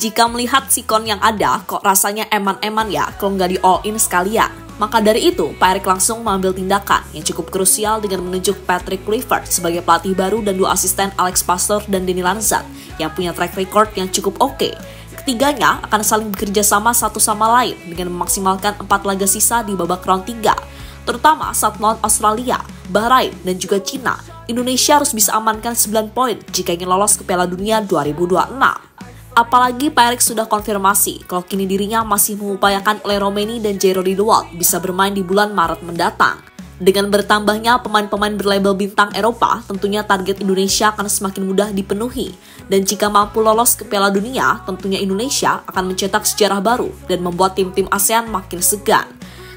Jika melihat sikon yang ada, kok rasanya eman-eman ya kalau nggak di all in sekalian. Maka dari itu, Pak Erick langsung mengambil tindakan yang cukup krusial dengan menunjuk Patrick Kluivert sebagai pelatih baru dan 2 asisten Alex Pastoor dan Denny Lanzat yang punya track record yang cukup oke. Ketiganya akan saling bekerja sama satu sama lain dengan memaksimalkan 4 laga sisa di babak round 3, terutama saat melawan Australia, Bahrain, dan juga Cina. Indonesia harus bisa amankan 9 poin jika ingin lolos ke Piala Dunia 2026. Apalagi Pak Erick sudah konfirmasi kalau kini dirinya masih mengupayakan oleh Romeni dan Jerody De Waal bisa bermain di bulan Maret mendatang. Dengan bertambahnya pemain-pemain berlabel bintang Eropa, tentunya target Indonesia akan semakin mudah dipenuhi. Dan jika mampu lolos ke Piala Dunia, tentunya Indonesia akan mencetak sejarah baru dan membuat tim-tim ASEAN makin segan.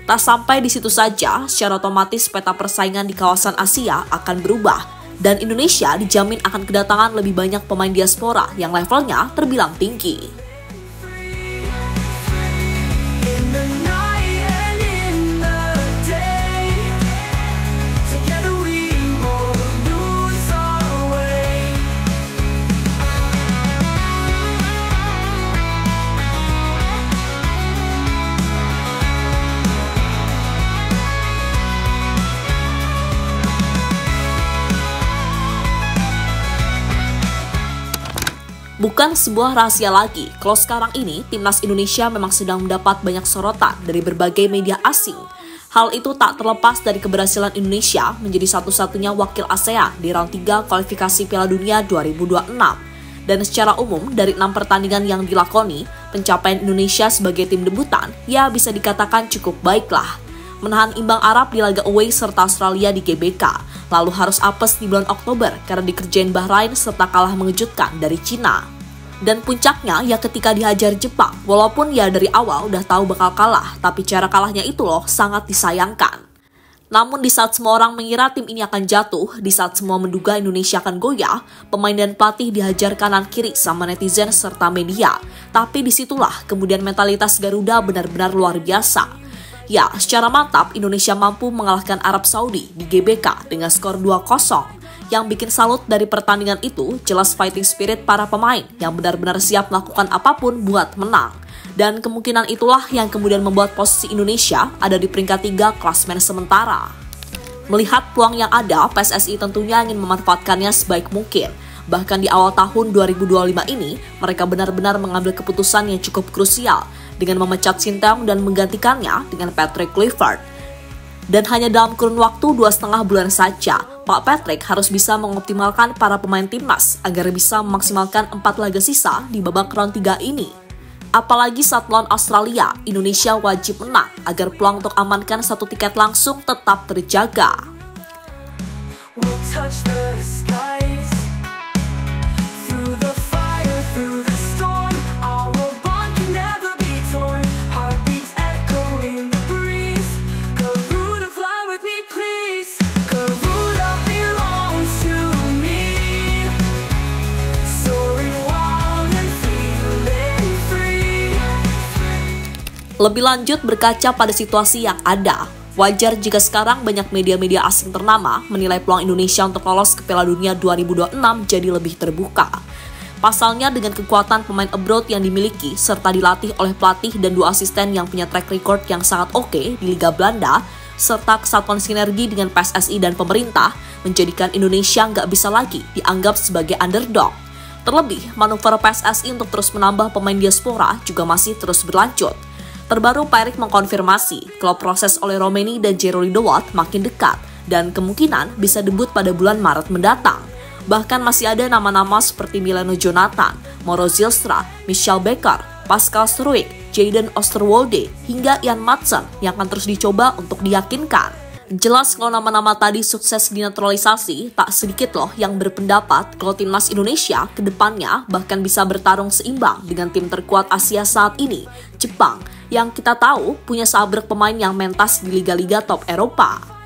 Tak sampai di situ saja, secara otomatis peta persaingan di kawasan Asia akan berubah. Dan Indonesia dijamin akan kedatangan lebih banyak pemain diaspora yang levelnya terbilang tinggi. Bukan sebuah rahasia lagi, kalau sekarang ini timnas Indonesia memang sedang mendapat banyak sorotan dari berbagai media asing. Hal itu tak terlepas dari keberhasilan Indonesia menjadi satu-satunya wakil ASEAN di round 3 kualifikasi Piala Dunia 2026. Dan secara umum, dari 6 pertandingan yang dilakoni, pencapaian Indonesia sebagai tim debutan ya bisa dikatakan cukup baiklah. Menahan imbang Arab di laga away serta Australia di GBK, lalu harus apes di bulan Oktober karena dikerjain Bahrain serta kalah mengejutkan dari Cina. Dan puncaknya ya ketika dihajar Jepang, walaupun ya dari awal udah tahu bakal kalah, tapi cara kalahnya itu loh sangat disayangkan. Namun di saat semua orang mengira tim ini akan jatuh, di saat semua menduga Indonesia akan goyah, pemain dan pelatih dihajar kanan kiri sama netizen serta media. Tapi disitulah kemudian mentalitas Garuda benar-benar luar biasa. Ya, secara mantap Indonesia mampu mengalahkan Arab Saudi di GBK dengan skor 2-0. Yang bikin salut dari pertandingan itu jelas fighting spirit para pemain yang benar-benar siap melakukan apapun buat menang. Dan kemungkinan itulah yang kemudian membuat posisi Indonesia ada di peringkat 3 klasmen sementara. Melihat peluang yang ada, PSSI tentunya ingin memanfaatkannya sebaik mungkin. Bahkan di awal tahun 2025 ini, mereka benar-benar mengambil keputusan yang cukup krusial dengan memecat Sinteyong dan menggantikannya dengan Patrick Kluivert. Dan hanya dalam kurun waktu 2,5 bulan saja, Pak Patrick harus bisa mengoptimalkan para pemain timnas agar bisa memaksimalkan 4 laga sisa di babak round 3 ini. Apalagi saat melawan Australia, Indonesia wajib menang agar peluang untuk amankan 1 tiket langsung tetap terjaga. Lebih lanjut berkaca pada situasi yang ada, wajar jika sekarang banyak media-media asing ternama menilai peluang Indonesia untuk lolos ke Piala Dunia 2026 jadi lebih terbuka. Pasalnya dengan kekuatan pemain abroad yang dimiliki serta dilatih oleh pelatih dan 2 asisten yang punya track record yang sangat oke di Liga Belanda, serta kesatuan sinergi dengan PSSI dan pemerintah menjadikan Indonesia nggak bisa lagi dianggap sebagai underdog. Terlebih, manuver PSSI untuk terus menambah pemain diaspora juga masih terus berlanjut. Terbaru Pak Erick mengkonfirmasi kalau proses oleh Romeni dan Jerody De Waal makin dekat dan kemungkinan bisa debut pada bulan Maret mendatang. Bahkan masih ada nama-nama seperti Milano Jonathan, Mauro Zylstra, Michel Becker, Pascal Struijk, Jayden Oosterwolde, hingga Ian Maatsen yang akan terus dicoba untuk diyakinkan. Jelas kalau nama-nama tadi sukses dinaturalisasi, tak sedikit loh yang berpendapat kalau timnas Indonesia ke depannya bahkan bisa bertarung seimbang dengan tim terkuat Asia saat ini, Jepang, yang kita tahu punya sabrek pemain yang mentas di liga-liga top Eropa.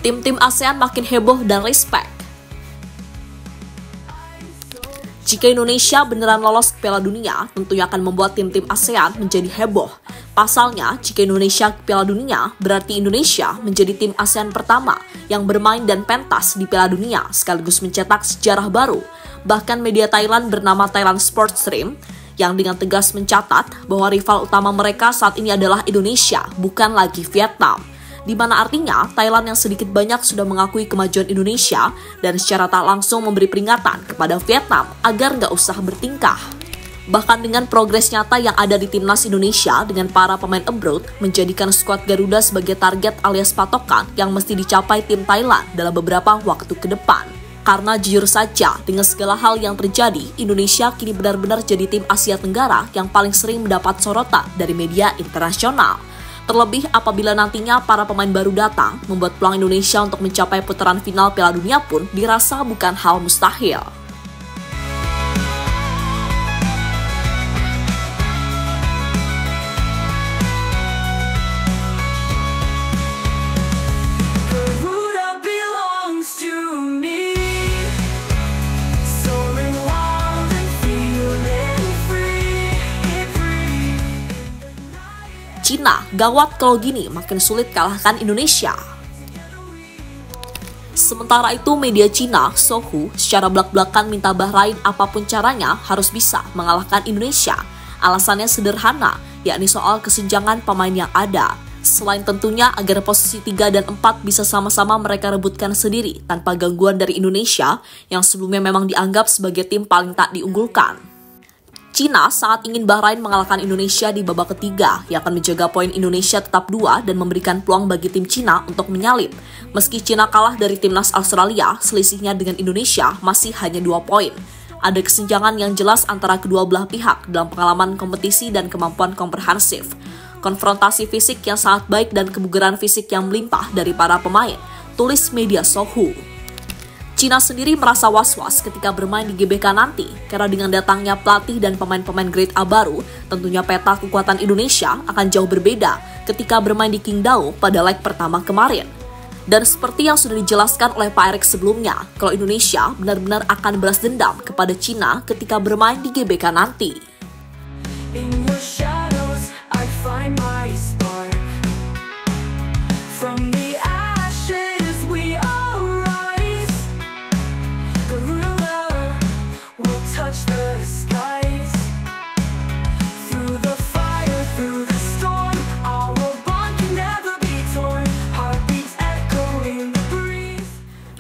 Tim-tim ASEAN makin heboh dan respect. Jika Indonesia beneran lolos ke Piala Dunia, tentunya akan membuat tim-tim ASEAN menjadi heboh. Pasalnya, jika Indonesia ke Piala Dunia, berarti Indonesia menjadi tim ASEAN pertama yang bermain dan pentas di Piala Dunia, sekaligus mencetak sejarah baru. Bahkan media Thailand bernama Thailand Sports Stream yang dengan tegas mencatat bahwa rival utama mereka saat ini adalah Indonesia, bukan lagi Vietnam. Di mana artinya Thailand yang sedikit banyak sudah mengakui kemajuan Indonesia dan secara tak langsung memberi peringatan kepada Vietnam agar nggak usah bertingkah. Bahkan dengan progres nyata yang ada di timnas Indonesia dengan para pemain abroad menjadikan skuad Garuda sebagai target alias patokan yang mesti dicapai tim Thailand dalam beberapa waktu ke depan. Karena jujur saja, dengan segala hal yang terjadi, Indonesia kini benar-benar jadi tim Asia Tenggara yang paling sering mendapat sorotan dari media internasional. Terlebih apabila nantinya para pemain baru datang, membuat peluang Indonesia untuk mencapai putaran final Piala Dunia pun dirasa bukan hal mustahil. Cina, gawat kalau gini makin sulit kalahkan Indonesia. Sementara itu, media Cina, Sohu, secara belak-belakan minta Bahrain apapun caranya harus bisa mengalahkan Indonesia. Alasannya sederhana, yakni soal kesenjangan pemain yang ada. Selain tentunya agar posisi 3 dan 4 bisa sama-sama mereka rebutkan sendiri tanpa gangguan dari Indonesia yang sebelumnya memang dianggap sebagai tim paling tak diunggulkan. Cina sangat ingin Bahrain mengalahkan Indonesia di babak ketiga yang akan menjaga poin Indonesia tetap 2 dan memberikan peluang bagi tim Cina untuk menyalip. Meski Cina kalah dari timnas Australia, selisihnya dengan Indonesia masih hanya 2 poin. Ada kesenjangan yang jelas antara kedua belah pihak dalam pengalaman kompetisi dan kemampuan komprehensif. Konfrontasi fisik yang sangat baik dan kebugaran fisik yang melimpah dari para pemain, tulis media Sohu. Cina sendiri merasa was-was ketika bermain di GBK nanti, karena dengan datangnya pelatih dan pemain-pemain grade A baru, tentunya peta kekuatan Indonesia akan jauh berbeda ketika bermain di Qingdao pada leg pertama kemarin. Dan seperti yang sudah dijelaskan oleh Pak Erik sebelumnya, kalau Indonesia benar-benar akan balas dendam kepada Cina ketika bermain di GBK nanti.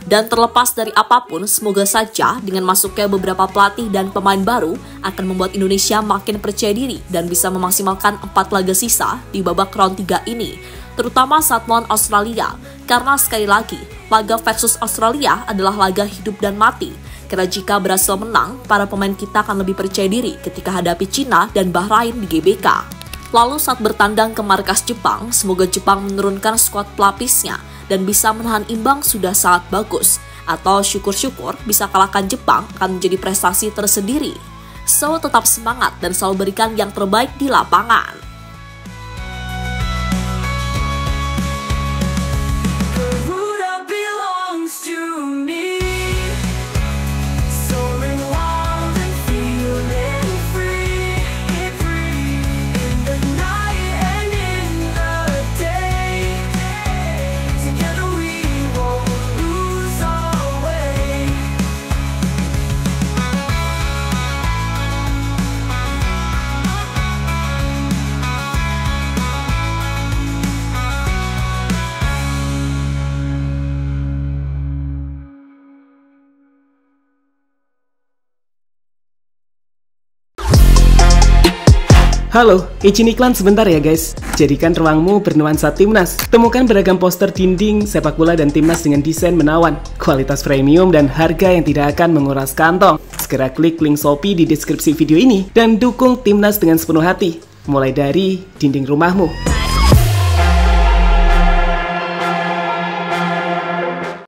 Dan terlepas dari apapun, semoga saja dengan masuknya beberapa pelatih dan pemain baru akan membuat Indonesia makin percaya diri dan bisa memaksimalkan 4 laga sisa di babak round 3 ini, terutama saat melawan Australia. Karena sekali lagi, laga versus Australia adalah laga hidup dan mati. Karena jika berhasil menang, para pemain kita akan lebih percaya diri ketika hadapi Cina dan Bahrain di GBK. Lalu saat bertandang ke markas Jepang, semoga Jepang menurunkan skuad pelapisnya dan bisa menahan imbang sudah sangat bagus. Atau syukur-syukur bisa kalahkan Jepang akan menjadi prestasi tersendiri. So, tetap semangat dan selalu berikan yang terbaik di lapangan. Halo, izin iklan sebentar ya guys. Jadikan ruangmu bernuansa timnas. Temukan beragam poster dinding, sepak bola dan timnas dengan desain menawan, kualitas premium dan harga yang tidak akan menguras kantong. Segera klik link Shopee di deskripsi video ini dan dukung timnas dengan sepenuh hati. Mulai dari dinding rumahmu.